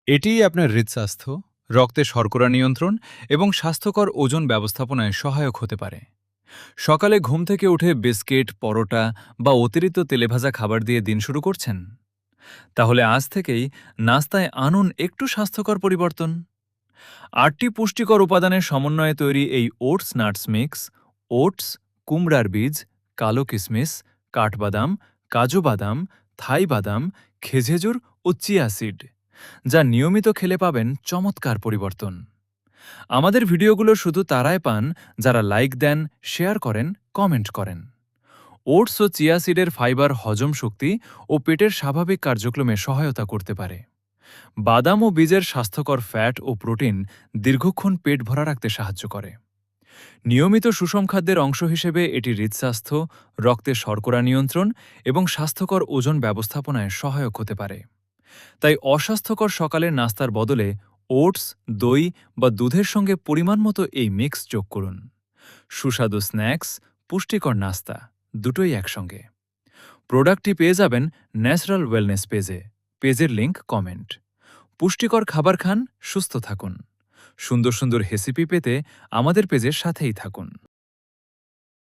এটিই আপনার হৃদস্বাস্থ্য, রক্তে শর্করা নিয়ন্ত্রণ এবং স্বাস্থ্যকর ওজন ব্যবস্থাপনায় সহায়ক হতে পারে। সকালে ঘুম থেকে উঠে বিস্কিট, পরোটা বা অতিরিক্ত তেলেভাজা খাবার দিয়ে দিন শুরু করছেন? তাহলে আজ থেকেই নাস্তায় আনুন একটু স্বাস্থ্যকর পরিবর্তন। ৮টি পুষ্টিকর উপাদানের সমন্বয়ে তৈরি এই ওটস নাটস মিক্স, ওটস, কুমড়ার বীজ, কালো কিশমিশ, কাঠবাদাম, কাজু বাদাম, থাই বাদাম, খেজুর ও চিয়া সিড, যা নিয়মিত খেলে পাবেন চমৎকার পরিবর্তন। আমাদের ভিডিওগুলো শুধু তারাই পান যারা লাইক দেন, শেয়ার করেন, কমেন্ট করেন। ওটস ও চিয়া সিডের ফাইবার হজম শক্তি ও পেটের স্বাভাবিক কার্যক্রমে সহায়তা করতে পারে। বাদাম ও বীজের স্বাস্থ্যকর ফ্যাট ও প্রোটিন দীর্ঘক্ষণ পেট ভরা রাখতে সাহায্য করে। নিয়মিত সুষম খাদ্যের অংশ হিসেবে এটি হৃদস্বাস্থ্য, রক্তে শর্করা নিয়ন্ত্রণ এবং স্বাস্থ্যকর ওজন ব্যবস্থাপনায় সহায়ক হতে পারে। তাই অস্বাস্থ্যকর সকালের নাস্তার বদলে ওটস, দই বা দুধের সঙ্গে পরিমাণ মতো এই মিক্স যোগ করুন। সুস্বাদু স্ন্যাক্স, পুষ্টিকর নাস্তা, দুটোই একসঙ্গে। প্রোডাক্টটি পেয়ে যাবেন ন্যাচারাল ওয়েলনেস পেজে। পেজের লিংক কমেন্ট। পুষ্টিকর খাবার খান, সুস্থ থাকুন। সুন্দর সুন্দর রেসিপি পেতে আমাদের পেজের সাথেই থাকুন।